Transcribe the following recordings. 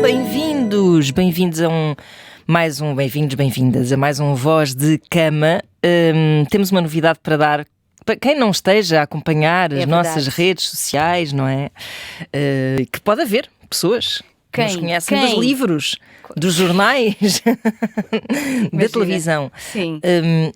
Bem-vindos a bem-vindas a mais um Voz de Cama. Temos uma novidade para dar para quem não esteja a acompanhar as nossas redes sociais, não é? Que pode haver pessoas que nos conhecem dos livros, dos jornais, da televisão. Sim.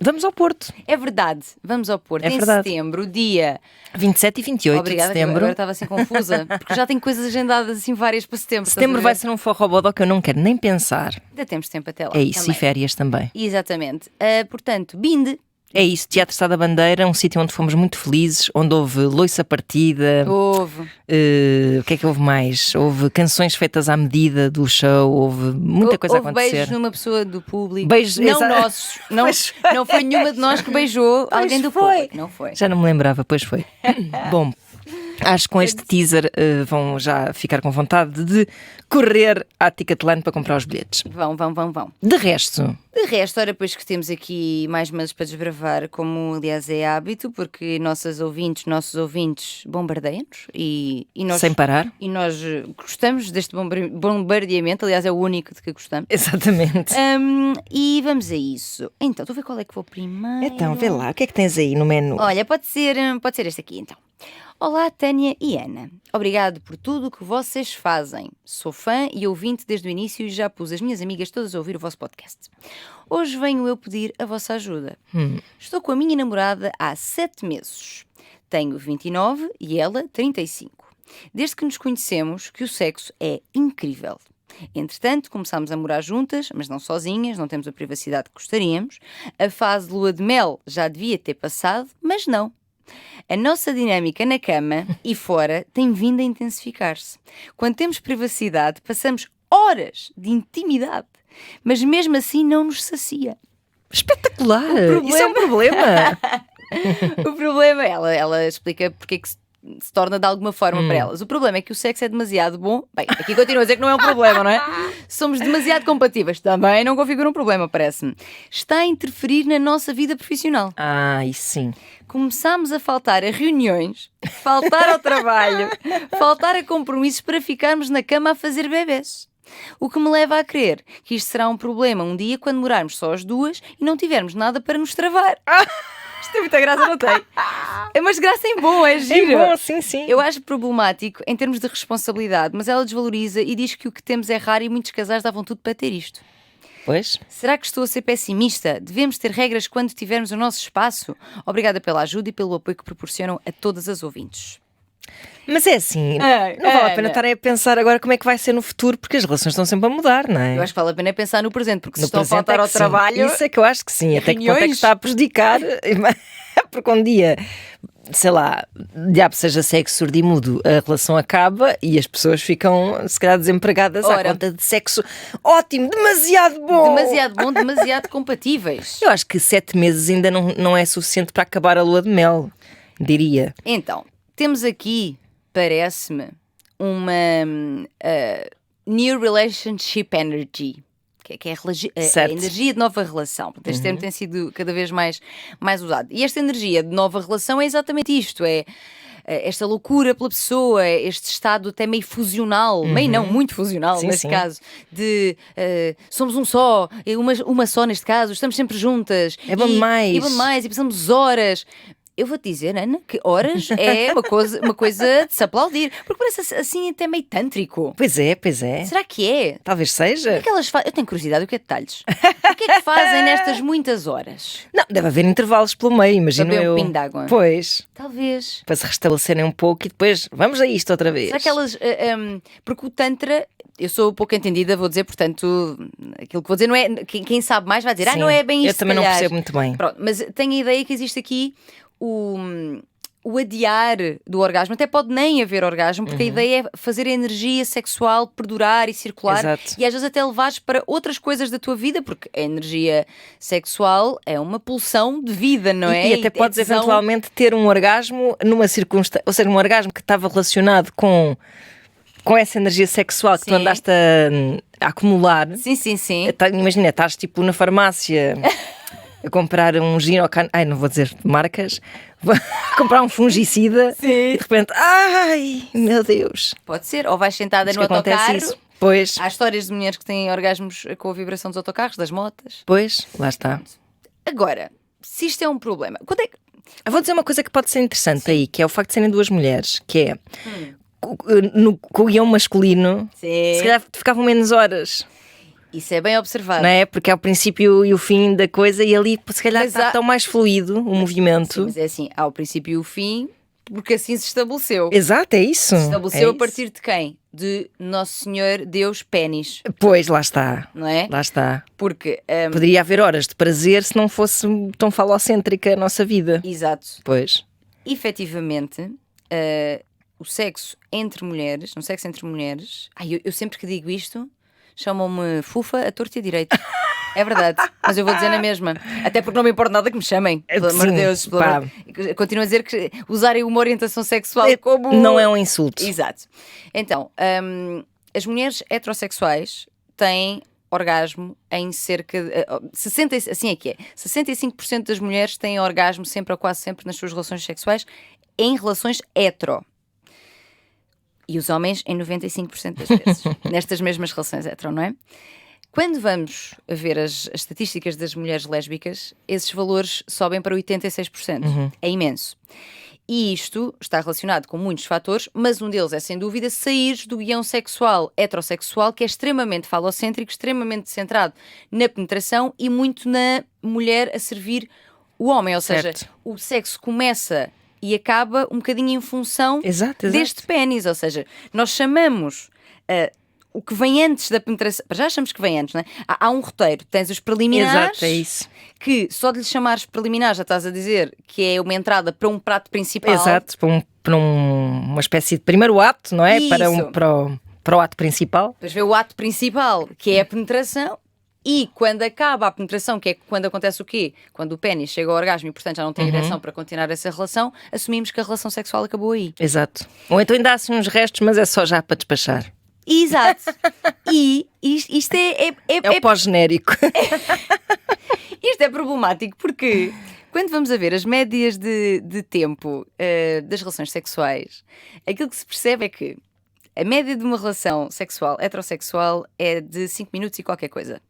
Vamos ao Porto. É verdade, vamos ao Porto. É em verdade. setembro, dia 27 e 28 Obrigada, de setembro. Agora estava assim confusa, porque já tenho coisas agendadas assim várias para setembro. Setembro vai ser um forrobodó que eu não quero nem pensar. Ainda temos tempo até lá. É isso, também. e férias também. Exatamente. Portanto, Binde. É isso, Teatro Estado da Bandeira, um sítio onde fomos muito felizes, onde houve loiça partida. Houve. O que é que houve mais? Houve canções feitas à medida do show, houve muita coisa a acontecer. Beijos numa pessoa do público. Beijos, não exa- nossos. Não foi nenhuma de nós que beijou alguém do público. Não foi. Já não me lembrava, pois foi. Bom, acho que com este teaser vão já ficar com vontade de correr à Ticketline para comprar os bilhetes. Vão. De resto, De resto, ora, pois que temos aqui mais meses para desbravar, como aliás é hábito, porque nossos ouvintes bombardeiam-nos e nós, sem parar. e nós gostamos deste bombardeamento, aliás é o único de que gostamos. Exatamente. E vamos a isso. Então, estou a ver qual é que vou primeiro. Então, vê lá, o que é que tens aí no menu? Olha, pode ser este aqui então. Olá, Tânia e Ana. Obrigado por tudo o que vocês fazem. Sou fã e ouvinte desde o início e já pus as minhas amigas todas a ouvir o vosso podcast. Hoje venho eu pedir a vossa ajuda. Estou com a minha namorada há 7 meses. Tenho 29 e ela 35. Desde que nos conhecemos que o sexo é incrível. Entretanto, começámos a morar juntas, mas não sozinhas, não temos a privacidade que gostaríamos. A fase de lua de mel já devia ter passado, mas não. A nossa dinâmica na cama e fora tem vindo a intensificar-se. Quando temos privacidade, passamos horas de intimidade, mas mesmo assim não nos sacia. Espetacular! Isso é um problema! O problema, ela explica porque é que se torna de alguma forma para elas. O problema é que o sexo é demasiado bom. Bem, aqui continua a dizer que não é um problema, não é? Somos demasiado compatíveis. Também não configura um problema, parece-me. Está a interferir na nossa vida profissional. Isso sim. Começámos a faltar a reuniões, faltar ao trabalho, faltar a compromissos para ficarmos na cama a fazer bebés. O que me leva a crer que isto será um problema um dia quando morarmos só as duas e não tivermos nada para nos travar. Isto tem muita graça, não tem? Mas graça em bom, é giro. É bom, sim. Eu acho problemático em termos de responsabilidade, mas ela desvaloriza e diz que o que temos é raro e muitos casais davam tudo para ter isto. Pois? Será que estou a ser pessimista? Devemos ter regras quando tivermos o nosso espaço? Obrigada pela ajuda e pelo apoio que proporcionam a todas as ouvintes. Mas é assim, não vale a pena estarem a pensar agora como é que vai ser no futuro, porque as relações estão sempre a mudar, não é? Eu acho que vale a pena pensar no presente, porque se No estão a presente faltar é ao que sim. trabalho... Isso é que eu acho que sim, até que ponto é que reuniões. está a prejudicar, porque um dia, sei lá, diabo seja cego, surdo e mudo, a relação acaba e as pessoas ficam, se calhar, desempregadas à conta de sexo ótimo, demasiado bom. Demasiado bom, demasiado compatíveis. Eu acho que 7 meses ainda não é suficiente para acabar a lua de mel, diria. Então, temos aqui, parece-me, uma New Relationship Energy, que é a energia de nova relação. Portanto, este termo tem sido cada vez mais usado. E esta energia de nova relação é exatamente isto, é esta loucura pela pessoa, este estado até meio fusional, meio não, muito fusional neste caso, de somos um só, uma só neste caso, estamos sempre juntas. É bom demais. É bom demais e passamos horas. Eu vou-te dizer, Ana, que horas é uma coisa de se aplaudir. Porque parece assim até meio tântrico. Pois é. Será que é? Talvez seja. O que é que elas fazem? Eu tenho curiosidade, o que é detalhes? O que é que fazem nestas muitas horas? Não, deve haver intervalos pelo meio, imagino Para beber eu. um pingo de água. Pois. Talvez. Para se restabelecerem um pouco e depois vamos a isto outra vez. Será que elas... porque o Tantra... Eu sou pouco entendida, vou dizer, portanto, aquilo que vou dizer não é... Quem sabe mais vai dizer, Sim, não é bem isto, eu também não percebo muito bem. Pronto, mas tenho a ideia que existe aqui o adiar do orgasmo. Até pode nem haver orgasmo, porque a ideia é fazer a energia sexual perdurar e circular. Exato. E às vezes até levares para outras coisas da tua vida, porque a energia sexual é uma pulsão de vida, não é? E até podes tesão. eventualmente ter um orgasmo numa circunstância, ou seja, um orgasmo que estava relacionado com essa energia sexual que tu andaste a acumular. Sim. Imagina, estás tipo na farmácia a comprar um Girocan, ai, não vou dizer marcas, vou comprar um fungicida e de repente, ai, meu Deus. Pode ser, ou vais sentada Diz no que acontece autocarro. isso. Pois, Há histórias de mulheres que têm orgasmos com a vibração dos autocarros, das motas. pois, lá está. Agora, se isto é um problema, quando é que... Eu vou dizer uma coisa que pode ser interessante aí, que é o facto de serem duas mulheres, que é com o guião masculino, Sim. se calhar ficavam menos horas. Isso é bem observado. Não é? Porque é o princípio e o fim da coisa e ali se calhar Mas está tão mais fluido o movimento. Sim, mas é assim, há o princípio e o fim, porque assim se estabeleceu. Exato, é isso. Se estabeleceu é a partir de quem? De Nosso Senhor Deus Pénis, Pois, lá está. não é? Lá está. Porque, Poderia haver horas de prazer se não fosse tão falocêntrica a nossa vida. exato, Pois. efetivamente, o sexo entre mulheres, no sexo entre mulheres, eu sempre que digo isto, chamam-me fufa a torto e a direito. É verdade, mas eu vou dizer na mesma. Até porque não me importa nada que me chamem. Pelo amor de Sim, Deus. pá. Continuo a dizer que usarem uma orientação sexual como... Não é um insulto. Exato. Então, as mulheres heterossexuais têm orgasmo em cerca de 65% das mulheres têm orgasmo sempre ou quase sempre nas suas relações sexuais em relações hetero. E os homens em 95% das vezes, nestas mesmas relações hetero, não é? Quando vamos a ver as estatísticas das mulheres lésbicas, esses valores sobem para 86%. É imenso. E isto está relacionado com muitos fatores, mas um deles é, sem dúvida, sair do guião sexual heterossexual, que é extremamente falocêntrico, extremamente centrado na penetração e muito na mulher a servir o homem. Ou seja, o sexo começa e acaba um bocadinho em função deste pénis. Ou seja, nós chamamos o que vem antes da penetração. Já achamos que vem antes, não é? Há um roteiro, tens os preliminares. Exato, é isso. Que só de lhe chamares preliminares já estás a dizer que é uma entrada para um prato principal. Exato, para uma espécie de primeiro ato, não é? Isso. Para o ato principal. Depois vê o ato principal, que é a penetração. E quando acaba a penetração, que é quando acontece o quê? Quando o pénis chega ao orgasmo e, portanto, já não tem ereção para continuar essa relação, assumimos que a relação sexual acabou aí. Exato. Ou então ainda há assim uns restos, mas é só já para despachar. Exato. E isto é o pós-genérico. Isto é problemático porque quando vamos a ver as médias de tempo das relações sexuais, aquilo que se percebe é que a média de uma relação sexual, heterossexual, é de 5 minutos e qualquer coisa.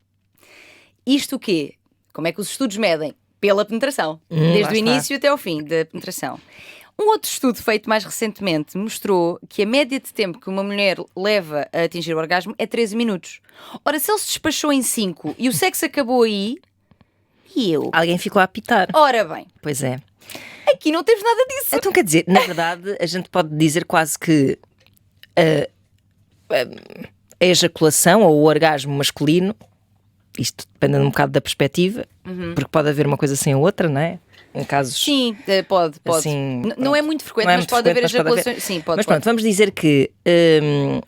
Isto o quê? Como é que os estudos medem? Pela penetração. Desde o início até ao fim da penetração. Um outro estudo feito mais recentemente mostrou que a média de tempo que uma mulher leva a atingir o orgasmo é 13 minutos. Ora, se ele se despachou em 5 e o sexo acabou aí, e eu? Alguém ficou a apitar. Ora bem. Pois é. Aqui não temos nada disso. Então quer dizer, na verdade, a gente pode dizer quase que a ejaculação ou o orgasmo masculino, isto depende um bocado da perspectiva, porque pode haver uma coisa sem a outra, não é? Em casos... Sim, pode. Assim, não é muito frequente, mas pode haver ejaculações. Sim, pode. Mas pronto, vamos dizer que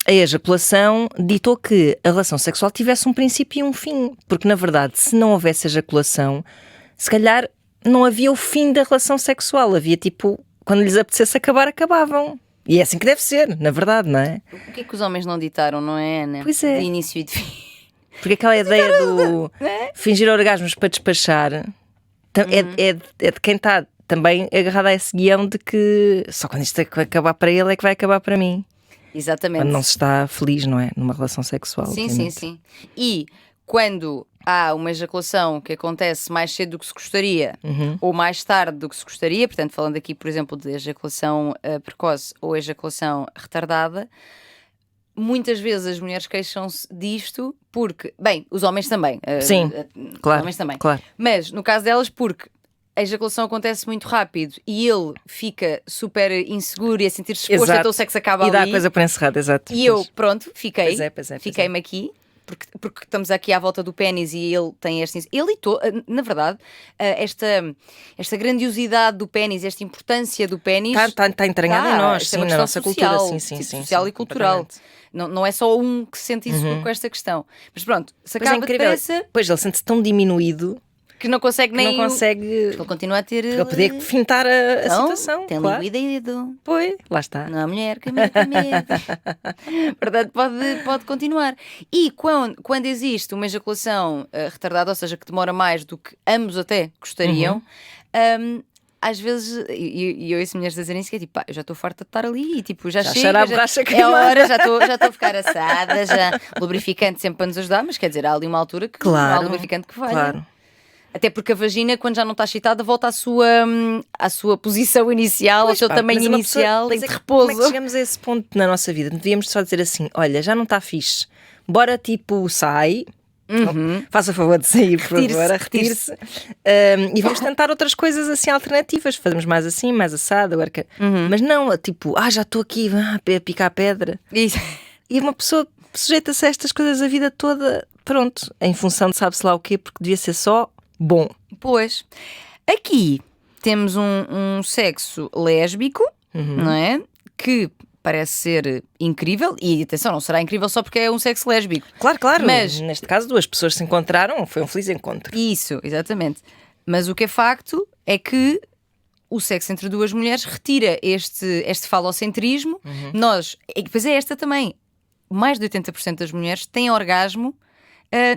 a ejaculação ditou que a relação sexual tivesse um princípio e um fim. Porque, na verdade, se não houvesse ejaculação, se calhar não havia o fim da relação sexual. Havia tipo, quando lhes apetecesse acabar, acabavam. E é assim que deve ser, na verdade, não é? O que é que os homens não ditaram, não é, Ana? Pois é. De início e de fim. Porque aquela ideia do fingir orgasmos para despachar é de quem está também agarrado a esse guião de que só quando isto acabar para ele é que vai acabar para mim. Exatamente. Quando não se está feliz, não é? Numa relação sexual. Sim. E quando há uma ejaculação que acontece mais cedo do que se gostaria ou mais tarde do que se gostaria, portanto, falando aqui, por exemplo, de ejaculação precoce ou ejaculação retardada, muitas vezes as mulheres queixam-se disto porque, bem, os homens também. Sim, claro. Os homens também. Claro. Mas no caso delas, porque a ejaculação acontece muito rápido e ele fica super inseguro e a sentir-se exposto, então o sexo acaba e ali. dá a coisa por encerrada, exato. E eu, pronto, fiquei. Pois é. Fiquei-me aqui. Porque estamos aqui à volta do pénis e ele tem este... na verdade, esta grandiosidade do pénis, esta importância do pénis... Está entranhada em nós, sim, na nossa social, cultura. Sim, social e cultural. Não é só um que se sente inseguro com esta questão. Mas pronto, se acaba depressa... Pois, ele sente-se tão diminuído que não consegue que nem. não consegue. Ele continua a ter. Ele podia fintar a situação. Tem claro. língua e dedo. Pois, lá está. Não há mulher que me medo. Portanto, pode continuar. E quando existe uma ejaculação retardada, ou seja, que demora mais do que ambos até gostariam, às vezes, e eu ouço mulheres dizerem isso, que é tipo, pá, eu já estou farta de estar ali, e tipo, já chega, é hora, já estou a ficar assada, já lubrificante sempre para nos ajudar, mas quer dizer, há ali uma altura que não há lubrificante que valha. Claro. Até porque a vagina, quando já não está excitada, volta à sua posição inicial, ao seu tamanho inicial e de repouso. Como é que chegamos a esse ponto na nossa vida? Devíamos só dizer assim, olha, já não está fixe, bora tipo, sai... Faça favor de sair, por favor, retire-se. E vamos tentar outras coisas assim alternativas. Fazemos mais assim, mais assado. Mas não, tipo, já estou aqui a picar pedra. Isso. E uma pessoa sujeita-se a estas coisas a vida toda, pronto, em função de sabe-se lá o quê, porque devia ser só bom. Pois, aqui temos um sexo lésbico, não é? Que parece ser incrível, e atenção, não será incrível só porque é um sexo lésbico. Claro, mas neste caso duas pessoas se encontraram, foi um feliz encontro. Isso, exatamente. Mas o que é facto é que o sexo entre duas mulheres retira este falocentrismo. Nós, e depois é esta também, mais de 80% das mulheres têm orgasmo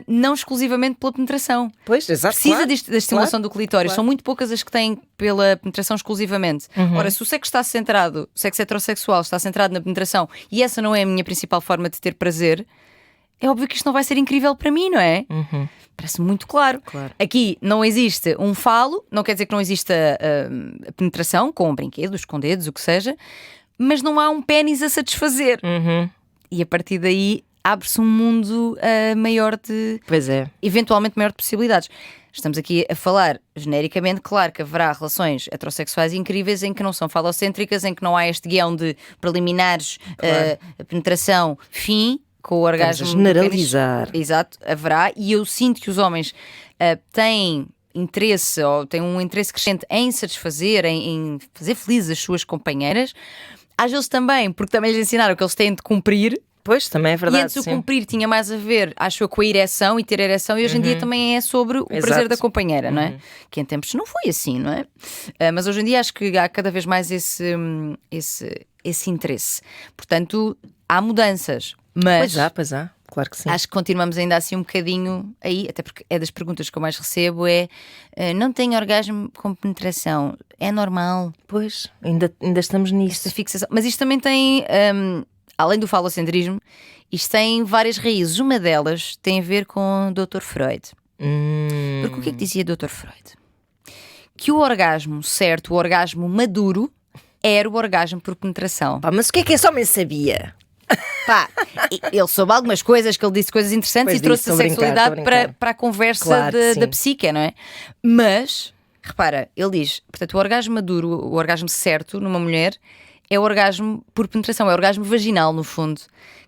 não exclusivamente pela penetração. Pois, exato. Precisa da estimulação do clitóris. São muito poucas as que têm pela penetração exclusivamente. Ora, se o sexo está centrado, o sexo heterossexual está centrado na penetração, e essa não é a minha principal forma de ter prazer, é óbvio que isto não vai ser incrível para mim, não é? Parece muito claro. Aqui não existe um falo, não quer dizer que não exista a penetração com brinquedos, com dedos, o que seja, mas não há um pénis a satisfazer. E a partir daí abre-se um mundo maior de... Pois é. Eventualmente maior de possibilidades. Estamos aqui a falar genericamente, claro que haverá relações heterossexuais incríveis em que não são falocêntricas, em que não há este guião de preliminares, a penetração, fim, com o orgasmo. Estamos a generalizar. Exato, haverá. E eu sinto que os homens têm interesse, ou têm um interesse crescente em satisfazer, em fazer felizes as suas companheiras. Às vezes também, porque também lhes ensinaram que eles têm de cumprir. Pois, também é verdade. E antes o cumprir tinha mais a ver, acho eu, com a ereção e ter ereção, e hoje em dia também é sobre o prazer da companheira, não é? Que em tempos não foi assim, não é? Mas hoje em dia acho que há cada vez mais esse interesse. Portanto, há mudanças. Mas Pois há, claro que sim. Acho que continuamos ainda assim um bocadinho aí, até porque é das perguntas que eu mais recebo, não tenho orgasmo com penetração, é normal? Pois, ainda estamos nisso. Esta fixação. Mas isto também tem... além do falocentrismo, isto tem várias raízes. Uma delas tem a ver com o Dr. Freud. Porque o que é que dizia o Dr. Freud? Que o orgasmo certo, o orgasmo maduro, era o orgasmo por penetração. Mas o que é que esse homem sabia? Pá, ele soube algumas coisas, que ele disse coisas interessantes e trouxe a sexualidade para a conversa da psique, não é? Mas, repara, ele diz, portanto, o orgasmo maduro, o orgasmo certo numa mulher é o orgasmo por penetração, é o orgasmo vaginal, no fundo.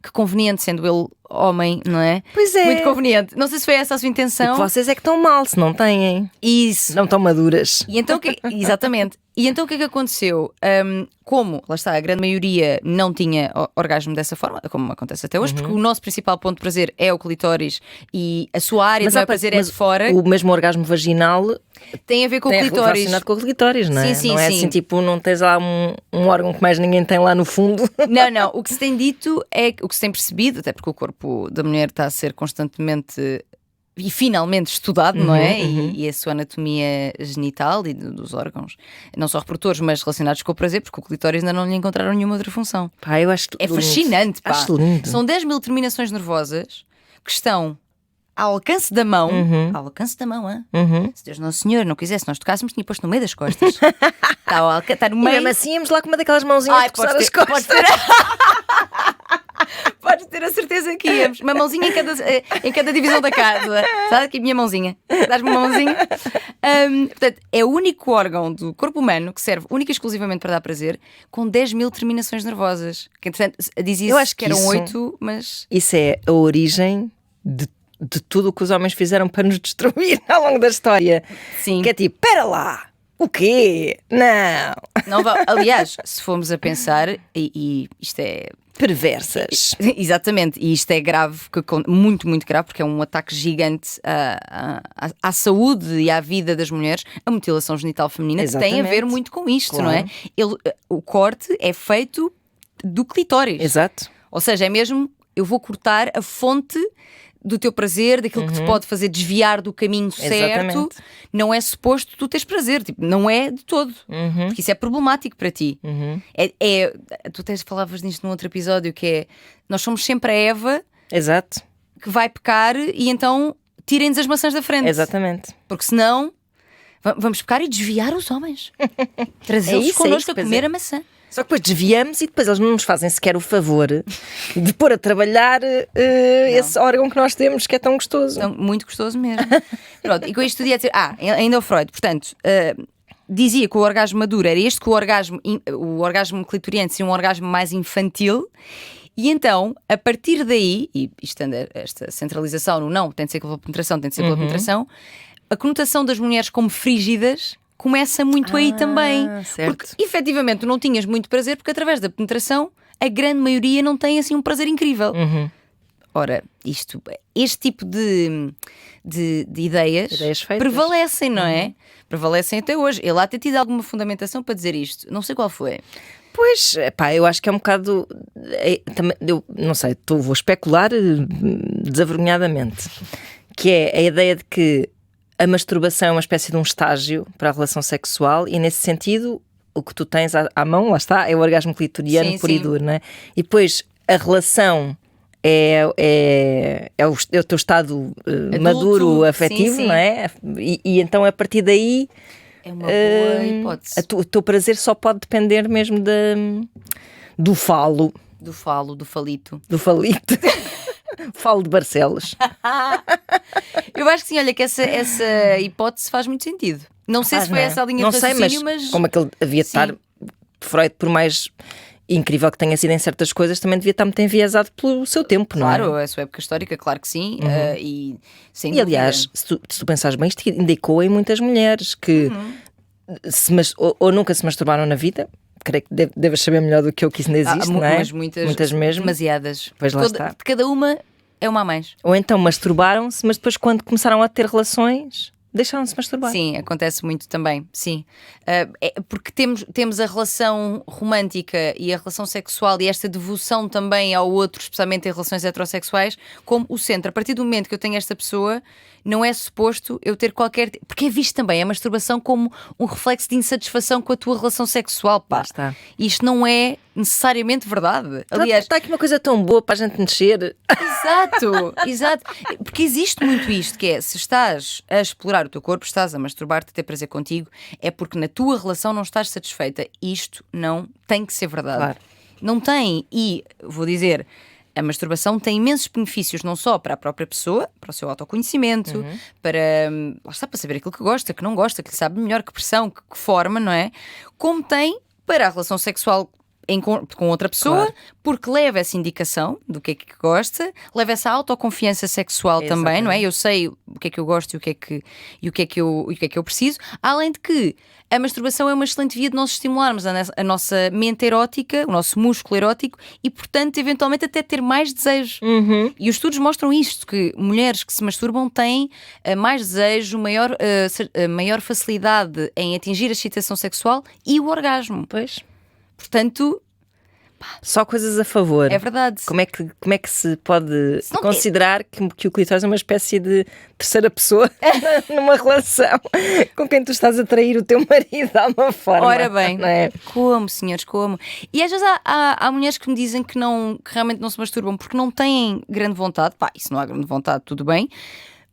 Que conveniente, sendo ele homem, não é? Pois é. Muito conveniente. Não sei se foi essa a sua intenção. Porque vocês é que estão mal, se não têm. Isso. Não estão maduras. E então, exatamente. E então o que é que aconteceu? Como, lá está, a grande maioria não tinha orgasmo dessa forma, como acontece até hoje, porque o nosso principal ponto de prazer é o clitóris e a sua área de prazer é de fora. O mesmo orgasmo vaginal tem a ver com o clitóris. Relacionado com o clitóris, não é? Sim, não é assim, tipo, não tens lá um órgão que mais ninguém tem lá no fundo. Não. O que se tem dito é, o que se tem percebido, até porque o corpo da mulher está a ser constantemente e finalmente estudado, não é? E a sua anatomia genital e dos órgãos, não só reprodutores, mas relacionados com o prazer, porque o clitóris ainda não lhe encontraram nenhuma outra função. Pá, eu acho lindo. Fascinante, pá. Acho lindo. São 10 mil terminações nervosas que estão ao alcance da mão. Ao alcance da mão, hein? Se Deus Nosso Senhor não quisesse, nós tocássemos, tinha posto no meio das costas. Está no meio. E mesmo assim íamos lá com uma daquelas mãozinhas de coçar as costas. Podes ter a certeza que íamos. Uma mãozinha em cada divisão da casa. Sabe aqui a minha mãozinha? Dás-me uma mãozinha? Portanto, é o único órgão do corpo humano que serve única e exclusivamente para dar prazer, com 10 mil terminações nervosas. Que, entretanto, dizia-se eu acho que eram 8, mas... Isso é a origem de tudo o que os homens fizeram para nos destruir ao longo da história. Sim. Que é tipo, pera lá, o quê? Não. Aliás, se formos a pensar, e isto é perversas. Exatamente, e isto é grave, muito, muito grave, porque é um ataque gigante à saúde e à vida das mulheres, a mutilação genital feminina, Exatamente. que tem a ver muito com isto, Claro. não é? O corte é feito do clitóris. Exato. Ou seja, é mesmo, eu vou cortar a fonte do teu prazer, daquilo que te pode fazer desviar do caminho certo. Exatamente. Não é suposto tu teres prazer, tipo, não é de todo, porque isso é problemático para ti. Tu falavas nisto num outro episódio, que é, nós somos sempre a Eva Exato. que vai pecar e então tirem-nos as maçãs da frente. Exatamente. Porque senão vamos pecar e desviar os homens, trazê-los connosco a comer a maçã. Só que depois desviamos e depois eles não nos fazem sequer o favor de pôr a trabalhar esse órgão que nós temos, que é tão gostoso. Então, muito gostoso mesmo. Pronto, e com isto podia dizer, ainda o Freud, portanto, dizia que o orgasmo maduro era este, que o orgasmo clitoriano seria um orgasmo mais infantil. E então, a partir daí, e esta centralização no não, tem de ser pela penetração, tem de ser pela penetração, a conotação das mulheres como frígidas começa muito aí também. Certo. Porque efetivamente tu não tinhas muito prazer, porque através da penetração a grande maioria não tem assim um prazer incrível. Ora, este tipo de ideias prevalecem, não é? Prevalecem até hoje. Ele há de ter tido alguma fundamentação para dizer isto. Não sei qual foi. Pois, pá, eu acho que é um bocado. Eu não sei, vou especular desavergonhadamente. Que é a ideia de que a masturbação é uma espécie de um estágio para a relação sexual e, nesse sentido, o que tu tens à mão, lá está, é o orgasmo clitoriano puro e duro, não é? E depois a relação é o teu estado adulto, maduro, afetivo, não é? E então, a partir daí, é uma boa hipótese. O teu prazer só pode depender mesmo do falo. Do falito. Do falito. Falo de Barcelos. Eu acho que sim, olha, que essa hipótese faz muito sentido. Não sei se foi essa a linha de raciocínio, mas como aquele devia estar, Freud, por mais incrível que tenha sido em certas coisas, também devia estar muito enviesado pelo seu tempo, não é? Claro, a sua época histórica, claro que sim. E aliás, se tu pensares bem, isto indicou em muitas mulheres que ou nunca se masturbaram na vida. Creio que deves saber melhor do que eu, que isso não existe, não é? Mas muitas mesmo. Demasiadas. Pois lá está. De cada uma é uma a mais. Ou então masturbaram-se, mas depois, quando começaram a ter relações, deixaram-se masturbar. Sim, acontece muito também, sim. Porque temos a relação romântica e a relação sexual e esta devoção também ao outro, especialmente em relações heterossexuais, como o centro. A partir do momento que eu tenho esta pessoa, não é suposto eu ter qualquer... Porque é visto também a masturbação como um reflexo de insatisfação com a tua relação sexual, pá. Está. Isto não é necessariamente verdade. Aliás, está aqui uma coisa tão boa para a gente mexer. Exato. Porque existe muito isto, que é, se estás a explorar o teu corpo, estás a masturbar-te, a ter prazer contigo, é porque na tua relação não estás satisfeita. Isto não tem que ser verdade. Claro. Não tem. E, vou dizer, a masturbação tem imensos benefícios, não só para a própria pessoa, para o seu autoconhecimento, para saber aquilo que gosta, que não gosta, que sabe melhor, que pressão, que forma, não é? Como tem para a relação sexual com outra pessoa, claro. Porque leva essa indicação do que é que gosta, leva essa autoconfiança sexual também, não é? Eu sei o que é que eu gosto e o que é que eu preciso, além de que a masturbação é uma excelente via de nós estimularmos a nossa mente erótica, o nosso músculo erótico e, portanto, eventualmente até ter mais desejo. E os estudos mostram isto, que mulheres que se masturbam têm mais desejo, maior facilidade em atingir a excitação sexual e o orgasmo. Pois. Portanto, só coisas a favor. É verdade. Como é que se pode considerar que o clitóris é uma espécie de terceira pessoa numa relação com quem tu estás a trair o teu marido de alguma forma? Ora bem, não é? Como, senhores, como? E às vezes há mulheres que me dizem que realmente não se masturbam porque não têm grande vontade. Pá, isso não há grande vontade, tudo bem.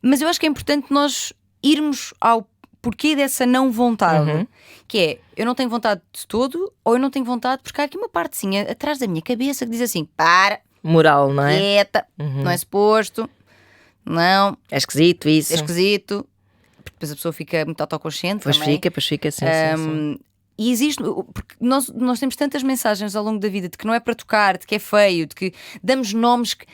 Mas eu acho que é importante nós irmos ao porquê dessa não vontade, que é, eu não tenho vontade de todo, ou eu não tenho vontade porque há aqui uma partezinha atrás da minha cabeça que diz assim, para, moral, não é? Quieta, não é suposto, não. É esquisito isso. É esquisito, porque depois a pessoa fica muito autoconsciente. Pois também. fica, sim. E existe, porque nós temos tantas mensagens ao longo da vida de que não é para tocar, de que é feio, de que damos nomes que...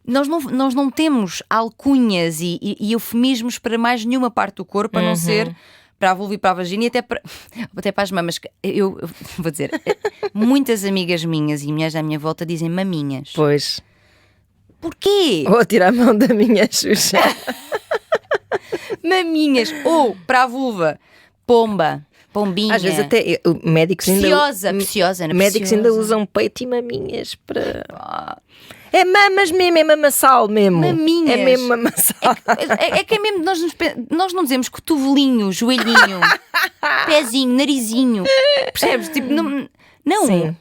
Nós não temos alcunhas e eufemismos para mais nenhuma parte do corpo, a não ser para a vulva e para a vagina e até para as mamas. Eu vou dizer, muitas amigas minhas e mulheres à minha volta dizem maminhas. Pois. Porquê? Vou tirar a mão da minha Xuxa. Maminhas. Ou para a vulva, pomba, pombinha. Às vezes até médicos Preciosa, médicos ainda usam peito e maminhas para... É mamas mesmo, é mamassal mesmo. Maminhas. É mesmo mamassal. É que é mesmo, nós não dizemos cotovelinho, joelhinho, pezinho, narizinho. Percebes? Tipo, não, Sim.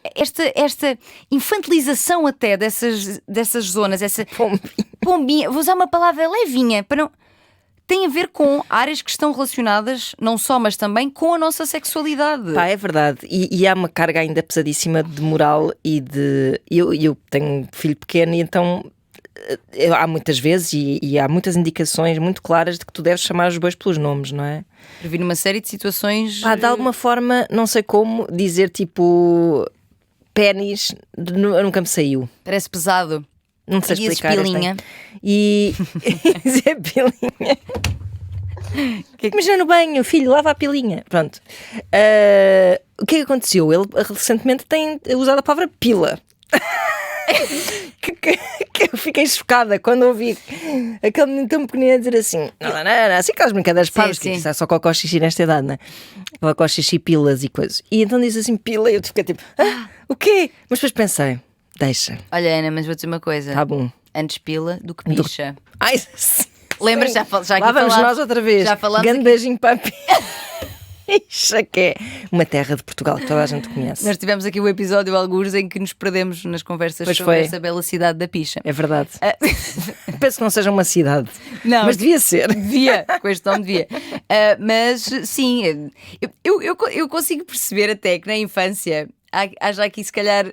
esta infantilização até dessas zonas, essa pombinha, vou usar uma palavra levinha para não. Tem a ver com áreas que estão relacionadas, não só, mas também com a nossa sexualidade. Pá, é verdade. E há uma carga ainda pesadíssima de moral e de. Eu tenho um filho pequeno e então há muitas vezes e há muitas indicações muito claras de que tu deves chamar os bois pelos nomes, não é? Previr uma série de situações. Pá, de alguma forma, não sei como, dizer tipo pénis nunca me saiu. Parece pesado. Não sei Dizes explicar. pilinha. E dizer pilinha. Imagina no banho, filho, lava a pilinha. Pronto. O que é que aconteceu? Ele recentemente tem usado a palavra pila. que eu fiquei chocada quando ouvi aquele menino tão pequenino a dizer assim: não, assim aquelas brincadeiras parvas, que isso é só cocó xixi nesta idade, não é? Cocó xixi, pilas e coisas. E então diz assim: pila, e eu fiquei tipo: o quê? Mas depois pensei: deixa. Olha, Ana, mas vou dizer uma coisa: tá bom. Antes pila do que picha. Ai, sim. Lembras? Já aqui lá vamos nós outra vez. Já falamos. Grande beijinho para a pila. Isso é que é uma terra de Portugal que toda a gente conhece. Nós tivemos aqui o episódio algures em que nos perdemos nas conversas pois sobre foi. essa bela cidade da Picha. É verdade. Penso que não seja uma cidade. Não, mas devia ser. Devia, com este nome devia. Mas sim, eu consigo perceber até que na infância haja aqui se calhar.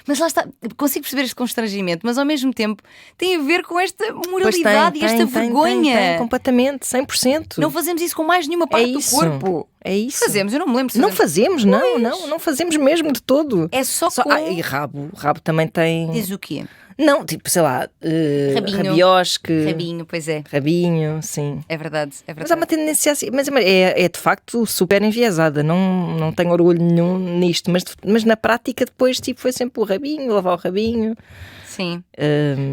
Mas lá está, consigo perceber este constrangimento, mas ao mesmo tempo tem a ver com esta moralidade e esta vergonha. Tem, completamente, 100%. Não fazemos isso com mais nenhuma parte do corpo. É isso. Fazemos, eu não me lembro se não fazemos, não fazemos mesmo de todo. É só com... e rabo também tem. Diz o quê? Não, tipo, sei lá, rabiosque. Rabinho, pois é. Rabinho, sim. É verdade. Mas há uma tendência assim, mas é de facto super enviesada, não tenho orgulho nenhum nisto, mas na prática depois tipo, foi sempre o rabinho, lavar o rabinho. Sim.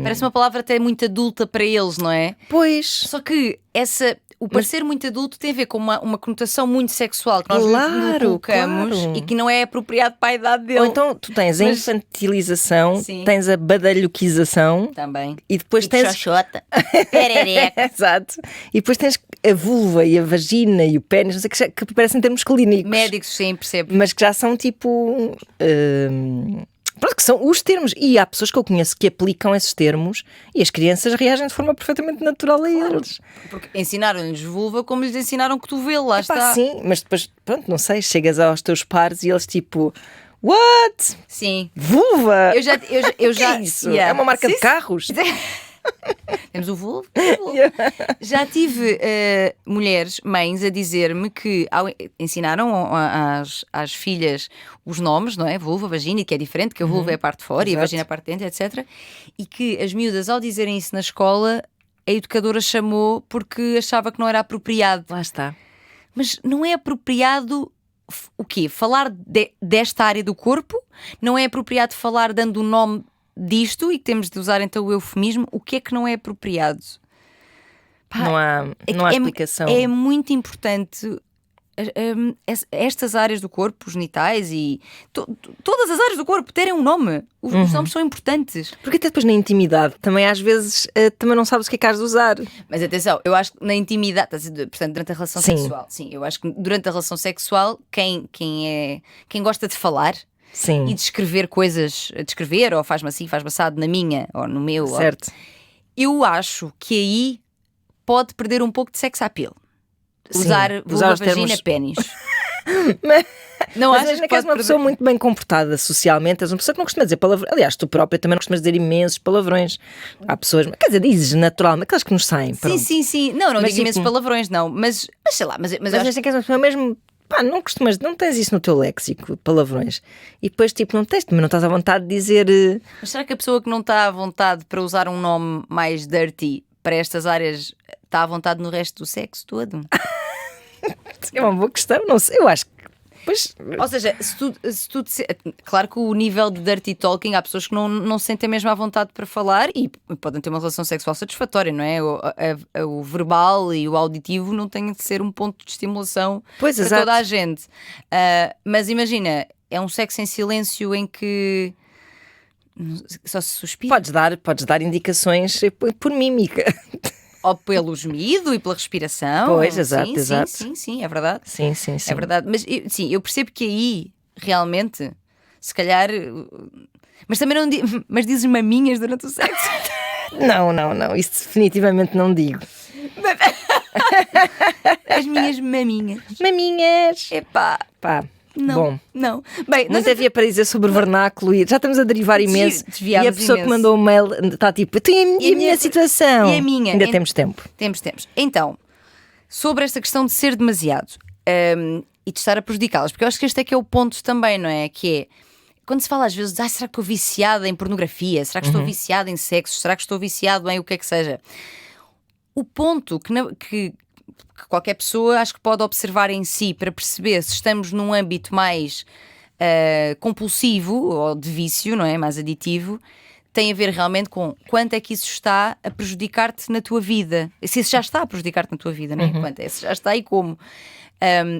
Parece uma palavra até muito adulta para eles, não é? Pois. Só que o parecer muito adulto tem a ver com uma conotação muito sexual que nós lhe colocamos e que não é apropriado para a idade dele. Ou então tu tens a infantilização, tens a badalhoquização também. E depois tens xoxota, perereca. Exato. E depois tens a vulva e a vagina e o pênis, não sei que parecem termos clínicos. Médicos, sim, percebo. Mas que já são tipo... Pronto, que são os termos. E há pessoas que eu conheço que aplicam esses termos e as crianças reagem de forma perfeitamente natural a eles. Porque ensinaram-lhes vulva como lhes ensinaram cotovelo, lá está. Sim, mas depois, pronto, não sei, chegas aos teus pares e eles tipo... What? Sim. Vulva? Eu já que é isso? É uma marca de carros? Temos o vulvo. Já tive mulheres, mães, a dizer-me que ensinaram às filhas os nomes, não é? Vulva, vagina, que é diferente, que a vulva é a parte de fora e a vagina é a parte de dentro, etc. E que as miúdas, ao dizerem isso na escola, a educadora chamou porque achava que não era apropriado. Lá está. Mas não é apropriado o quê? Falar desta área do corpo? Não é apropriado falar dando o nome disto e que temos de usar então o eufemismo? O que é que não é apropriado? Pá, não há explicação. É muito importante estas áreas do corpo, os genitais e todas as áreas do corpo terem um nome. Os nomes são importantes. Porque até depois na intimidade também às vezes também não sabes o que é que has de usar. Mas atenção, eu acho que na intimidade, portanto, durante a relação sexual, sim, eu acho que durante a relação sexual quem gosta de falar e de escrever coisas, ou faz-me assim, faz-me assado na minha ou no meu, certo. Eu acho que aí pode perder um pouco de sex appeal. Usar vulva, vagina, pênis. Não achas que és uma pessoa muito bem comportada socialmente? És uma pessoa que não costuma dizer palavrões. Aliás, tu própria também não costumas dizer imensos palavrões. Há pessoas, quer dizer, dizes naturalmente, aquelas que nos saem. Sim. Não digo imensos palavrões, não. Mas sei lá, mas eu acho que és uma pessoa mesmo. Pá, não tens isso no teu léxico, palavrões. E depois, tipo, também não estás à vontade de dizer. Mas será que a pessoa que não está à vontade para usar um nome mais dirty para estas áreas está à vontade no resto do sexo todo? É uma boa questão, não sei, eu acho que. Pois... Ou seja, claro que o nível de dirty talking, há pessoas que não se sentem mesmo à vontade para falar e podem ter uma relação sexual satisfatória, não é? O verbal e o auditivo não têm de ser um ponto de estimulação para toda a gente. Mas imagina, é um sexo em silêncio em que só se suspira. Podes dar indicações por mímica. Ou pelo gemido e pela respiração. Pois, exato. Sim, é verdade. Sim. É verdade. Mas sim, eu percebo que aí, realmente, se calhar. Mas também não mas dizes maminhas durante o sexo? Não. Isso definitivamente não digo. As minhas maminhas. Maminhas! Epá. Pá. Não, bom, não. Bem, não havia para dizer sobre o vernáculo e já estamos a derivar imenso. E a pessoa que mandou o mail está tipo, e a minha situação. E a minha. Ainda temos tempo. Temos. Então, sobre esta questão de ser demasiado e de estar a prejudicá-las, porque eu acho que este é que é o ponto também, não é? Que é, quando se fala às vezes, será que estou viciada em pornografia? Será que estou viciada em sexo? Será que estou viciado em o que é que seja? O ponto que qualquer pessoa acho que pode observar em si para perceber se estamos num âmbito mais compulsivo ou de vício, não é? Mais aditivo, tem a ver realmente com quanto é que isso está a prejudicar-te na tua vida. Se isso já está a prejudicar-te na tua vida, não é? Quanto é, se já está e como.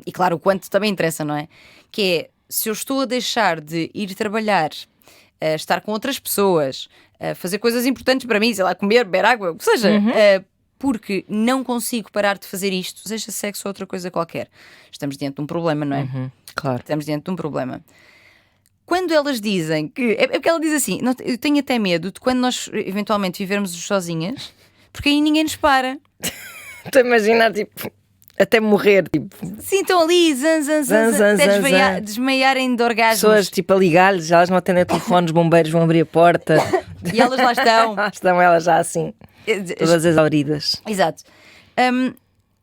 E claro, o quanto também interessa, não é? Que é, se eu estou a deixar de ir trabalhar, estar com outras pessoas, fazer coisas importantes para mim, sei lá, comer, beber água, o que seja... porque não consigo parar de fazer isto, seja sexo ou outra coisa qualquer. Estamos diante de um problema, não é? Claro. Estamos diante de um problema. Quando elas dizem que... É porque ela diz assim, eu tenho até medo de quando nós eventualmente vivermos sozinhas, porque aí ninguém nos para. Estou a imaginar, tipo, até morrer, tipo... Sim, estão ali, até desmaiarem de orgasmos. Pessoas, tipo, a ligar-lhes, elas não atendem o telefone, os bombeiros vão abrir a porta. E elas lá estão. Lá estão elas já assim... Todas exauridas. Exato.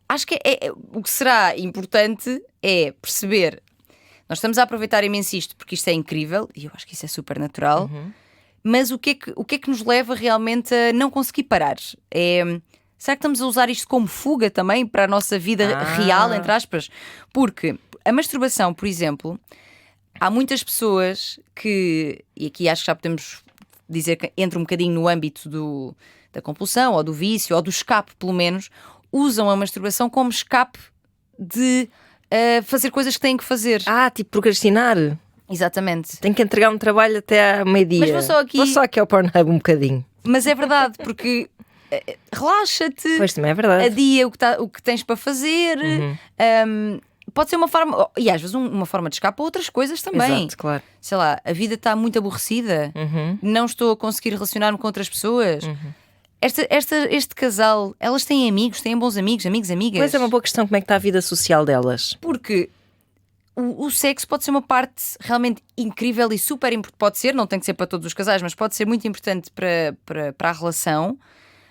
Acho que o que será importante é perceber. Nós estamos a aproveitar imenso isto porque isto é incrível e eu acho que isso é super natural. Mas o que é que nos leva realmente a não conseguir parar? Será que estamos a usar isto como fuga também para a nossa vida real, entre aspas? Porque a masturbação, por exemplo, há muitas pessoas que, e aqui acho que já podemos dizer que entra um bocadinho no âmbito da compulsão, ou do vício, ou do escape, pelo menos, usam a masturbação como escape de fazer coisas que têm que fazer. Tipo procrastinar. Exatamente. Tenho que entregar um trabalho até à meio-dia. Mas vou só aqui ao Pornhub um bocadinho. Mas é verdade, porque relaxa-te. Pois também é verdade. Adia o que tens para fazer. Pode ser uma forma, e às vezes uma forma de escape a outras coisas também. Exato, claro. Sei lá, a vida está muito aborrecida, não estou a conseguir relacionar-me com outras pessoas. Este casal, elas têm amigos, têm bons amigos, amigas. Pois é uma boa questão, como é que está a vida social delas? Porque o sexo pode ser uma parte realmente incrível e super importante. Pode ser, não tem que ser para todos os casais, mas pode ser muito importante para a relação.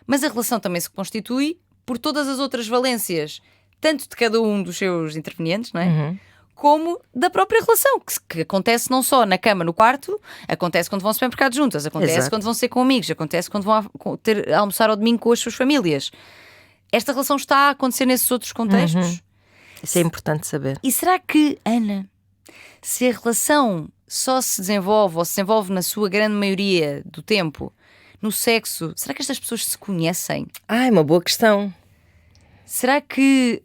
Mas a relação também se constitui por todas as outras valências, tanto de cada um dos seus intervenientes, não é? Como da própria relação, que acontece não só na cama, no quarto, acontece quando vão ao supermercado juntas, acontece quando vão ser com amigos, acontece quando vão almoçar ao domingo com as suas famílias. Esta relação está a acontecer nesses outros contextos. Isso é importante saber. E será que, Ana, se a relação só se desenvolve, ou se desenvolve na sua grande maioria do tempo, no sexo, será que estas pessoas se conhecem? É uma boa questão. Será que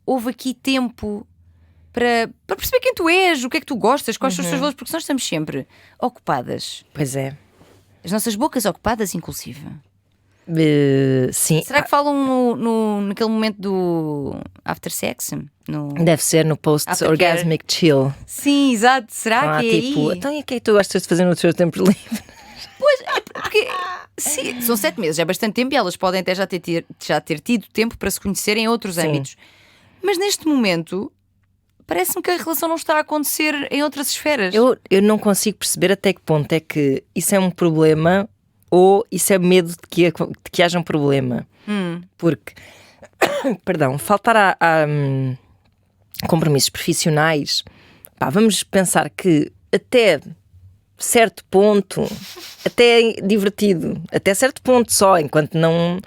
houve aqui tempo para perceber quem tu és, o que é que tu gostas, quais são os teus valores, porque nós estamos sempre ocupadas. Pois é. As nossas bocas ocupadas, inclusive. Sim. Será que falam naquele momento do after sex? Deve ser no post-orgasmic chill. Sim, exato. Será que é tipo, aí? Então e o que é que tu gostas de fazer no teu tempo livre? Pois, é porque sim, são 7 meses, é bastante tempo e elas podem até já ter tido tempo para se conhecerem em outros âmbitos. Mas neste momento parece-me que a relação não está a acontecer em outras esferas. Eu não consigo perceber até que ponto é que isso é um problema ou isso é medo de que haja um problema. Porque, perdão, faltar a compromissos profissionais, vamos pensar que até certo ponto, até é divertido, até certo ponto só, enquanto não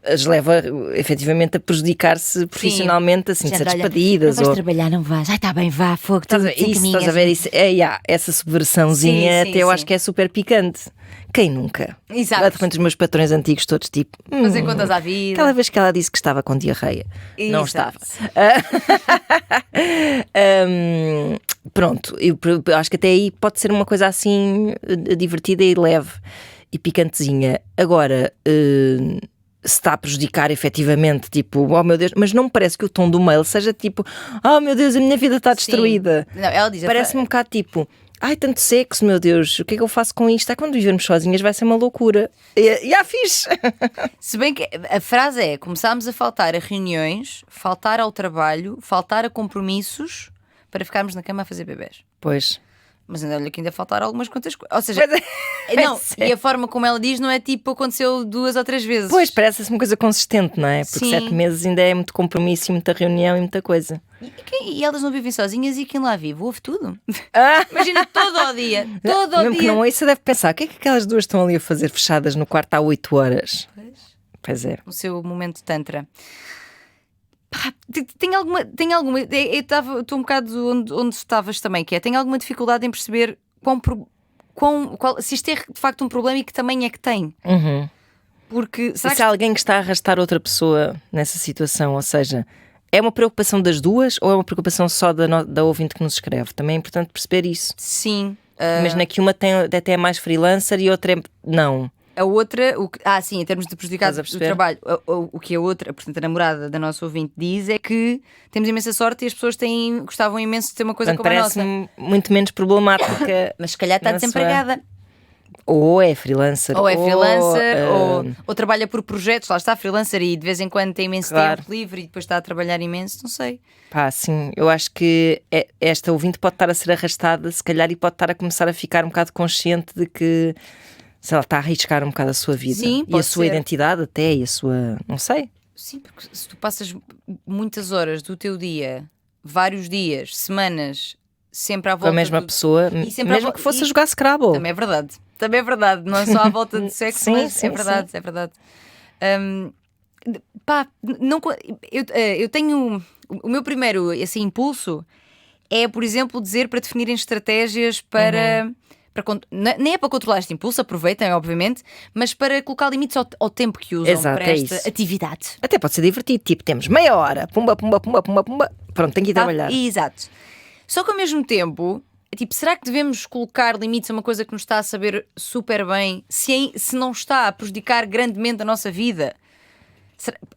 as leva efetivamente a prejudicar-se profissionalmente, assim, de ser despedidas. Não vais trabalhar, não vais. Ai, está bem, vá, fogo, estás a ver isso? Essa subversãozinha até eu acho que é super picante. Quem nunca? Exato. Lá de repente os meus patrões antigos todos tipo... Fazer contas à vida. Aquela vez que ela disse que estava com diarreia. Não estava. Pronto, eu acho que até aí pode ser uma coisa assim divertida e leve e picantezinha. Agora, se está a prejudicar efetivamente, tipo, oh meu Deus, mas não me parece que o tom do mail seja tipo, oh meu Deus, a minha vida está destruída. Não, ela diz, parece-me um bocado tipo... Ai, tanto sexo, meu Deus, o que é que eu faço com isto? Quando vivermos sozinhas vai ser uma loucura. E fixe. Se bem que a frase é: começámos a faltar a reuniões, faltar ao trabalho, faltar a compromissos para ficarmos na cama a fazer bebés. Pois. Mas ainda que ainda faltaram algumas quantas coisas. Ou seja, não, e a forma como ela diz não é tipo aconteceu 2 ou 3 vezes. Pois, parece-se uma coisa consistente, não é? Porque 7 meses ainda é muito compromisso e muita reunião e muita coisa. E elas não vivem sozinhas e quem lá vive ouve tudo. Imagina todo o dia. Todo o dia. Que não, isso deve pensar: o que é que aquelas duas estão ali a fazer fechadas no quarto há 8 horas? Pois é. O seu momento tantra. Tem alguma. Eu estou um bocado onde estavas também, que é: tenho alguma dificuldade em perceber se isto é de facto um problema e que tamanho é que tem. Porque se há alguém que está a arrastar outra pessoa nessa situação, ou seja, é uma preocupação das duas ou é uma preocupação só da ouvinte que nos escreve? Também é importante perceber isso. Sim. Imagina que uma até é mais freelancer e outra é não. A outra, sim, em termos de prejudicar o trabalho, o que a outra, portanto a namorada da nossa ouvinte diz é que temos imensa sorte e as pessoas gostavam imenso de ter uma coisa como a nossa. Parece-me muito menos problemática. Mas se calhar está desempregada. Ou é freelancer. Ou trabalha por projetos, lá está, freelancer, e de vez em quando tem imenso tempo livre e depois está a trabalhar imenso, não sei. Sim, eu acho que esta ouvinte pode estar a ser arrastada, se calhar, e pode estar a começar a ficar um bocado consciente de que, sei lá, está a arriscar um bocado a sua vida. Sim, e a sua identidade até, e a sua... não sei. Sim, porque se tu passas muitas horas do teu dia, vários dias, semanas, sempre à volta... Com a mesma pessoa, mesmo que fosse a jogar Scrabble. Também é verdade, não é só à volta de sexo, sim, mas sim, é verdade. Eu tenho... O meu primeiro impulso é, por exemplo, dizer para definirem estratégias para... nem é para controlar este impulso, aproveitem, obviamente, mas para colocar limites ao tempo que usam. Exato, para esta atividade. Até pode ser divertido, tipo, temos meia hora, pumba, pronto, tenho que ir trabalhar. Exato. Só que ao mesmo tempo, será que devemos colocar limites a uma coisa que nos está a saber super bem, se não está a prejudicar grandemente a nossa vida?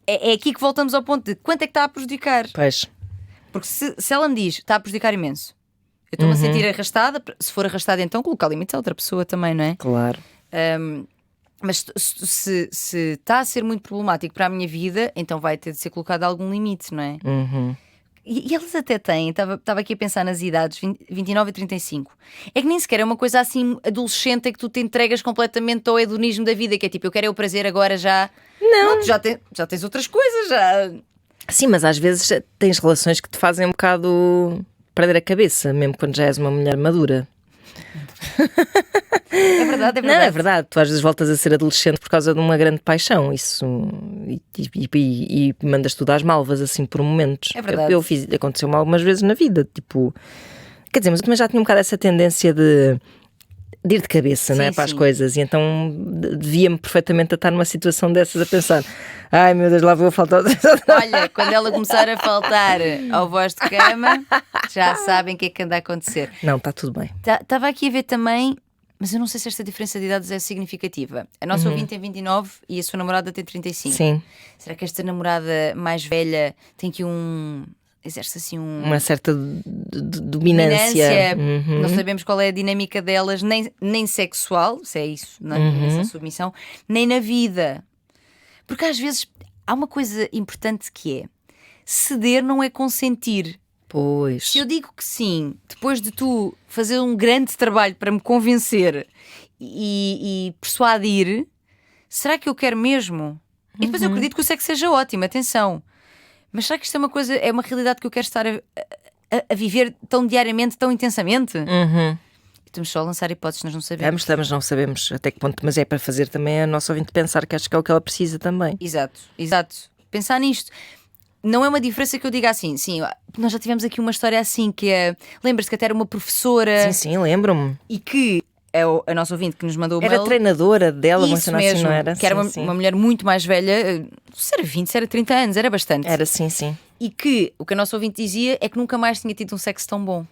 É aqui que voltamos ao ponto de quanto é que está a prejudicar? Pois. Porque se ela me diz, está a prejudicar imenso, eu estou-me a sentir arrastada, se for arrastada então colocar limites a outra pessoa também, não é? Claro. Mas se está a ser muito problemático para a minha vida, então vai ter de ser colocado algum limite, não é? E elas até têm, estava aqui a pensar nas idades 29 e 35. É que nem sequer é uma coisa assim adolescente em que tu te entregas completamente ao hedonismo da vida, que é tipo, eu quero o prazer agora já. Não, tu já tens outras coisas, já. Sim, mas às vezes tens relações que te fazem um bocado perder a cabeça, mesmo quando já és uma mulher madura. É verdade. Não, é verdade. Tu às vezes voltas a ser adolescente por causa de uma grande paixão. Isso. E mandas tudo às malvas, assim, por momentos. É verdade. Aconteceu-me algumas vezes na vida. Tipo. Quer dizer, mas eu também já tinha um bocado essa tendência de ir de cabeça, sim, não é? Para as coisas. E então devia-me perfeitamente a estar numa situação dessas a pensar: ai meu Deus, lá vou faltar. Olha, quando ela começar a faltar ao voz de cama, já sabem o que é que anda a acontecer. Não, está tudo bem. Estava aqui a ver também, mas eu não sei se esta diferença de idades é significativa. A nossa ouvinte tem 29 e a sua namorada tem 35. Sim. Será que esta namorada mais velha tem aqui exerce assim uma certa dominância. Não sabemos qual é a dinâmica delas, nem sexual, se é isso, não é? Essa submissão, nem na vida. Porque às vezes há uma coisa importante que é: ceder não é consentir. Pois. Se eu digo que sim, depois de tu fazer um grande trabalho para me convencer e persuadir, será que eu quero mesmo? E depois eu acredito que o sexo seja ótimo, atenção. Mas será que isto é uma realidade que eu quero estar a viver tão diariamente, tão intensamente? Estamos só a lançar hipóteses, nós não sabemos. Estamos, não sabemos até que ponto, mas é para fazer também a nossa ouvinte pensar, que acho que é o que ela precisa também. Exato. Pensar nisto. Não é uma diferença que eu diga assim, sim, nós já tivemos aqui uma história assim, que é, lembras-te que até era uma professora. Sim, lembro-me. E que é a nossa ouvinte que nos mandou o mail. Era treinadora dela, uma cena assim, não era? Que era uma mulher muito mais velha, se era 20, se era 30 anos, era bastante. Era, sim. E que o que a nossa ouvinte dizia é que nunca mais tinha tido um sexo tão bom.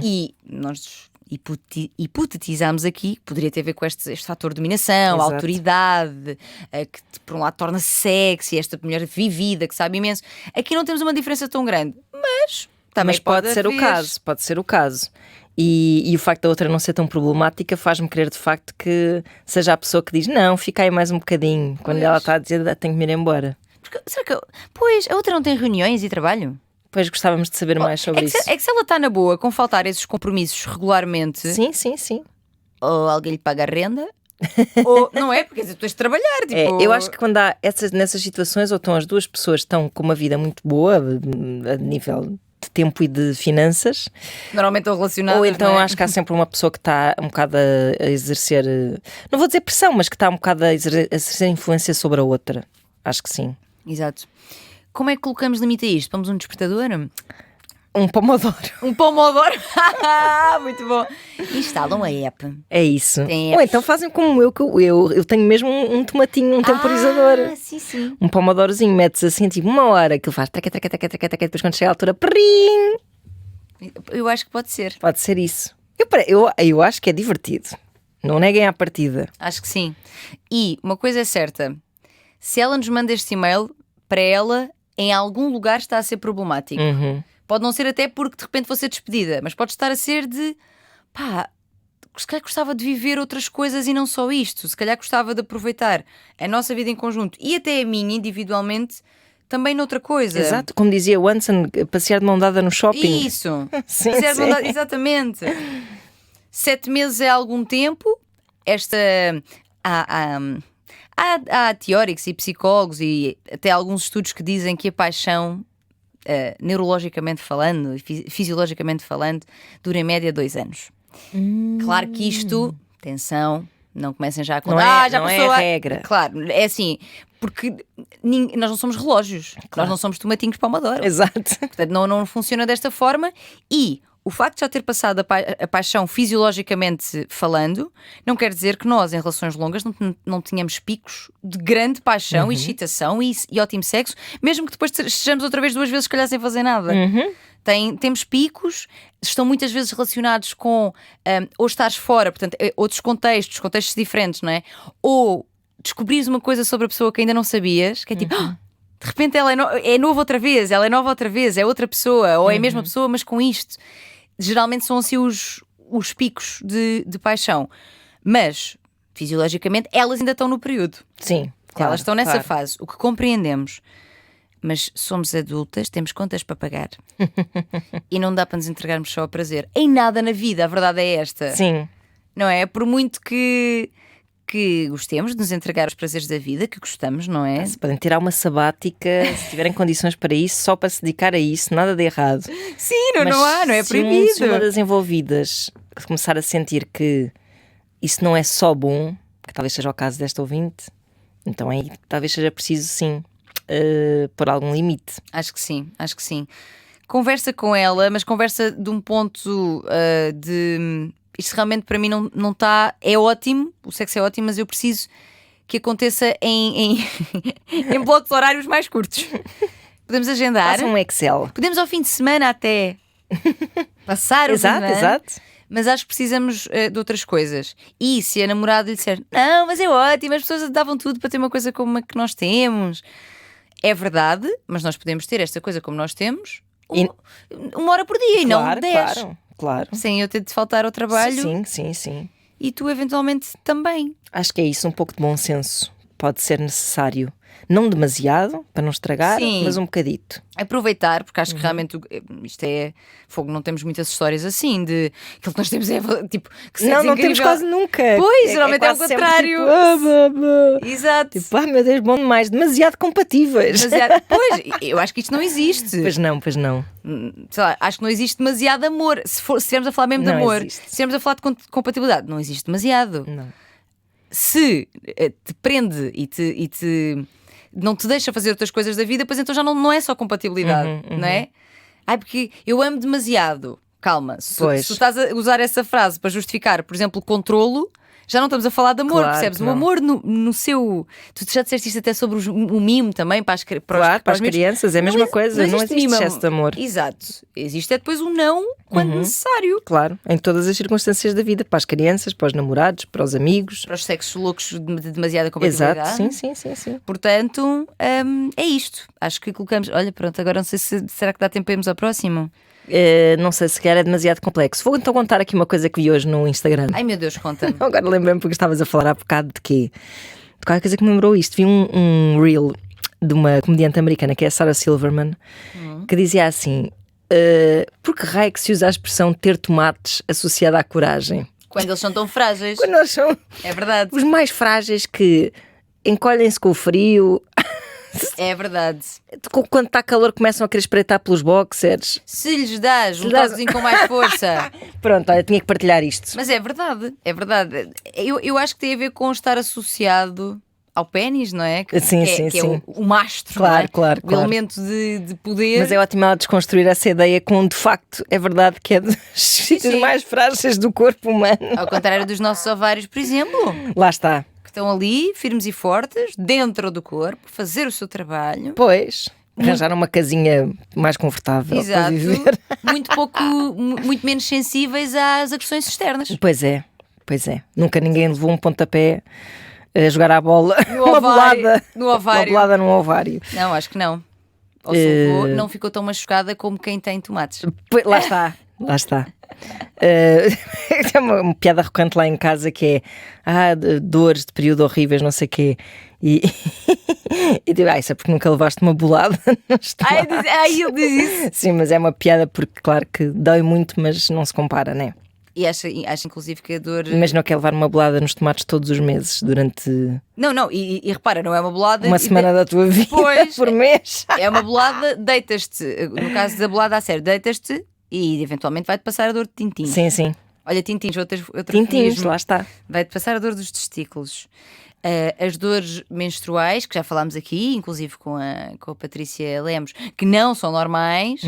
E nós hipotetizámos aqui que poderia ter a ver com este fator de dominação, Exato. Autoridade, que por um lado torna sexy, esta mulher vivida, que sabe imenso. Aqui não temos uma diferença tão grande, mas também pode ser o caso. E o facto da outra não ser tão problemática faz-me crer de facto que seja a pessoa que diz não, fica aí mais um bocadinho, quando ela está a dizer tenho que me ir embora. Porque, será que a outra não tem reuniões e trabalho? Pois gostávamos de saber mais sobre isso. É que se ela está na boa com faltar esses compromissos regularmente. Sim. Ou alguém lhe paga a renda, ou não é? Porque tu tens de trabalhar. Tipo... eu acho que quando há nessas situações, ou estão as duas pessoas estão com uma vida muito boa a nível de tempo e de finanças, normalmente estão relacionadas. Ou então não é? acho que há sempre uma pessoa que está um bocado a exercer, não vou dizer pressão, mas que está um bocado a exercer influência sobre a outra. Acho que sim. Exato. Como é que colocamos limite a isto? Pomos um despertador? Um pomodoro. Um pomodoro? Muito bom. Instalam a app. É isso. Tem Ou então fazem como eu tenho mesmo um tomatinho, um temporizador. Sim. Um pomodorozinho, metes assim tipo 1 hora, que ele faz treca, depois quando chega a altura, prim! Eu acho que pode ser. Pode ser isso. Eu acho que é divertido. Não neguem à partida. Acho que sim. E uma coisa é certa: se ela nos manda este e-mail, para ela, em algum lugar está a ser problemático. Pode não ser até porque de repente vou ser despedida, mas pode estar a ser de se calhar gostava de viver outras coisas e não só isto. Se calhar gostava de aproveitar a nossa vida em conjunto e até a minha individualmente também noutra coisa. Exato, como dizia o Anson, passear de mão dada no shopping. Isso, sim. De mão dada, exatamente. 7 meses é algum tempo. Há teóricos e psicólogos e até alguns estudos que dizem que a paixão, neurologicamente falando e fisiologicamente falando, dura em média 2 anos. Claro que isto, atenção, não comecem já a contar. Não é a regra. Claro, é assim, porque nós não somos relógios, nós não somos tomatinhos pomodoro. Exato. Portanto, não funciona desta forma. E o facto de já ter passado a paixão fisiologicamente falando, não quer dizer que nós, em relações longas, não tenhamos picos de grande paixão, excitação e ótimo sexo, mesmo que depois estejamos outra vez 2 vezes, se calhar, sem fazer nada. Temos picos, estão muitas vezes relacionados com ou estares fora, portanto, outros contextos diferentes, não é? Ou descobrires uma coisa sobre a pessoa que ainda não sabias, que é tipo... De repente ela é nova outra vez, ela é nova outra vez, é outra pessoa, ou é a mesma pessoa, mas com isto. Geralmente são assim os picos de paixão. Mas, fisiologicamente, elas ainda estão no período. Sim, claro. Elas estão nessa fase, o que compreendemos. Mas somos adultas, temos contas para pagar. E não dá para nos entregarmos só ao prazer. Em nada na vida, a verdade é esta. Sim. Não é? Por muito que gostemos de nos entregar aos prazeres da vida, que gostamos, não é? Se podem tirar uma sabática, se tiverem condições para isso, só para se dedicar a isso, nada de errado. Sim, não é proibido. Se uma das envolvidas começar a sentir que isso não é só bom, que talvez seja o caso desta ouvinte, então aí talvez seja preciso sim pôr algum limite. Acho que sim. Conversa com ela, mas conversa de um ponto de... Isto realmente para mim não está... É ótimo, o sexo é ótimo, mas eu preciso que aconteça em blocos horários mais curtos. Podemos agendar. Faça um Excel. Podemos ao fim de semana até passar o fim de semana. Exato. Mas acho que precisamos de outras coisas. E se a namorada lhe disser não, mas é ótimo, as pessoas davam tudo para ter uma coisa como a que nós temos. É verdade, mas nós podemos ter esta coisa como nós temos 1 hora por dia, claro, e não 10. Claro. Sem eu ter de faltar ao trabalho. Sim. E tu eventualmente também. Acho que é isso, um pouco de bom senso. pode ser necessário. Não demasiado, para não estragar, Sim. mas um bocadito. Aproveitar, porque acho que realmente isto é fogo, não temos muitas histórias assim de aquilo que nós temos é tipo que não temos quase nunca. Pois, geralmente é o contrário. Tipo, Exato. Tipo, meu Deus, bom demais, demasiado compatíveis. Pois, eu acho que isto não existe. Pois não. Sei lá, acho que não existe demasiado amor. Se estivermos a falar mesmo de Não amor, existe. se estivermos a falar de compatibilidade, não existe demasiado. Não. Se te prende e te não te deixa fazer outras coisas da vida, pois então já não é só compatibilidade, não é? Ai, porque eu amo demasiado. Calma, se tu estás a usar essa frase para justificar, por exemplo, controlo, já não estamos a falar de amor, claro, percebes? O amor no seu. Tu já disseste isto até sobre o mimo também, para as crianças, é a mesma coisa, não existe excesso de amor. Exato. Existe é depois o não quando necessário. Claro, em todas as circunstâncias da vida, para as crianças, para os namorados, para os amigos. Para os sexos loucos de demasiada compatibilidade. Exato, sim. Portanto, é isto. Acho que colocamos. Olha, pronto, agora não sei se será que dá tempo para irmos ao próximo. Não sei se calhar é demasiado complexo. Vou então contar aqui uma coisa que vi hoje no Instagram. Ai meu Deus, conta-me. Agora lembrei-me porque estavas a falar há bocado de quê? De qualquer coisa que me lembrou isto. Vi um reel de uma comediante americana que é a Sarah Silverman, que dizia assim: por que raio que se usa a expressão ter tomates associada à coragem? Quando eles são tão frágeis. Quando eles são é verdade. Os mais frágeis que encolhem-se com o frio. É verdade. Quando está calor começam a querer espreitar pelos boxers. Se lhes dás um toquezinho com mais força. Pronto, olha, tinha que partilhar isto. Mas é verdade. Eu acho que tem a ver com estar associado ao pénis, não é? Sim. É o mastro, claro, o elemento de poder. Mas é ótimo ela desconstruir essa ideia com, de facto, é verdade que é dos sítios mais frágeis do corpo humano. Ao contrário dos nossos ovários, por exemplo. Lá está. Estão ali, firmes e fortes, dentro do corpo, fazer o seu trabalho. Pois, arranjar uma casinha mais confortável. Exato. Para viver. Muito menos sensíveis às agressões externas. Pois é. Nunca ninguém levou um pontapé a jogar à bola. Uma bolada no ovário. Uma bolada no ovário. Não, acho que não. Ou se levou, não ficou tão machucada como quem tem tomates. Lá está. É uma piada recorrente lá em casa que é dores de período horríveis, não sei o quê. E digo, isso é porque nunca levaste uma bolada. Ele diz isso. Sim, mas é uma piada porque, claro que dói muito, mas não se compara, né? E acha inclusive que a dor. Imagina que é levar uma bolada nos tomates todos os meses durante. Não, e repara, não é uma bolada. Uma semana da tua vida por mês. É uma bolada, deitas-te. No caso da bolada a sério, deitas-te e eventualmente vai-te passar a dor de tintins. Sim. Olha, tintins, tintins, lá está. Vai-te passar a dor dos testículos. As dores menstruais, que já falámos aqui, inclusive com a Patrícia Lemos, que não são normais,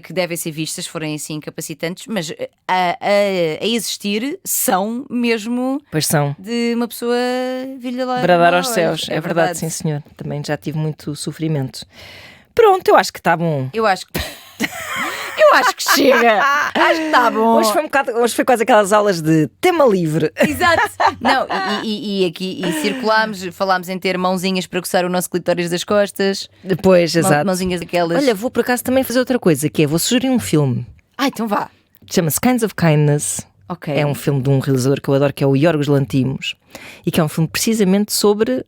que devem ser vistas, forem assim incapacitantes, mas a existir são mesmo. Pois são. De uma pessoa vilha lá. Bradar aos céus, é verdade, sim senhor. Também já tive muito sofrimento. Pronto, eu acho que está bom. Eu acho que chega. Acho que está bom. Hoje foi quase aquelas aulas de tema livre. Exato. Não, e aqui circulámos, falámos em ter mãozinhas para coçar o nosso clitóris das costas. Depois, exato. Mãozinhas daquelas. Olha, vou por acaso também fazer outra coisa, que é, vou sugerir um filme. Então vá. Chama-se Kinds of Kindness. Okay. É um filme de um realizador que eu adoro, que é o Yorgos Lanthimos. E que é um filme precisamente sobre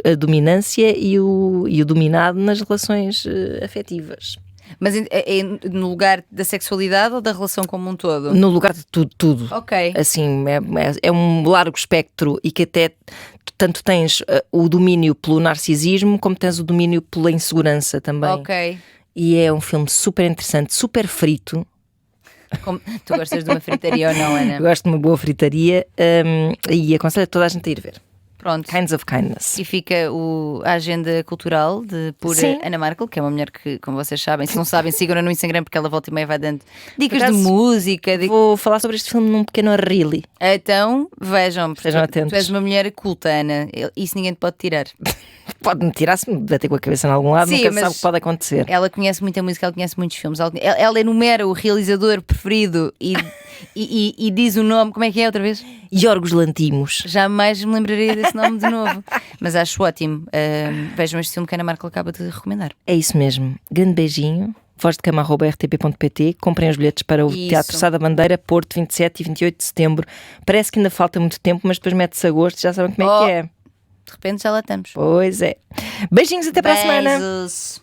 a dominância e o dominado nas relações afetivas. Mas é no lugar da sexualidade ou da relação como um todo? No lugar de tudo. Ok. Assim, é um largo espectro e que até tanto tens o domínio pelo narcisismo como tens o domínio pela insegurança também. Ok. E é um filme super interessante, super frito. Tu gostas de uma fritaria ou não, Ana? Gosto de uma boa fritaria e aconselho toda a gente a ir ver. Pronto. Kinds of Kindness. E fica a agenda cultural por Ana Markel, que é uma mulher que, como vocês sabem, se não sabem, sigam-na no Instagram porque ela volta e meia vai dando dicas de música. Vou falar sobre este filme num pequeno reel. Então, vejam, estejam atentos. Tu és uma mulher culta, Ana. Isso ninguém te pode tirar. Pode-me tirar se me bater com a cabeça em algum lado, nunca sabe o que pode acontecer. Ela conhece muita música, ela conhece muitos filmes. Ela enumera o realizador preferido e diz o nome. Como é que é outra vez? Yorgos Lanthimos. Jamais me lembraria desse nome de novo. Mas acho ótimo. Vejam este filme que a Ana Markel acaba de recomendar. É isso mesmo. Grande beijinho. vozdecama@rtp.pt. Comprem os bilhetes para o Teatro Sá da Bandeira, Porto, 27 e 28 de setembro. Parece que ainda falta muito tempo, mas depois mete-se agosto, já sabem como é que é. De repente já lá estamos. Pois é. Beijinhos, até para a semana. Beijos.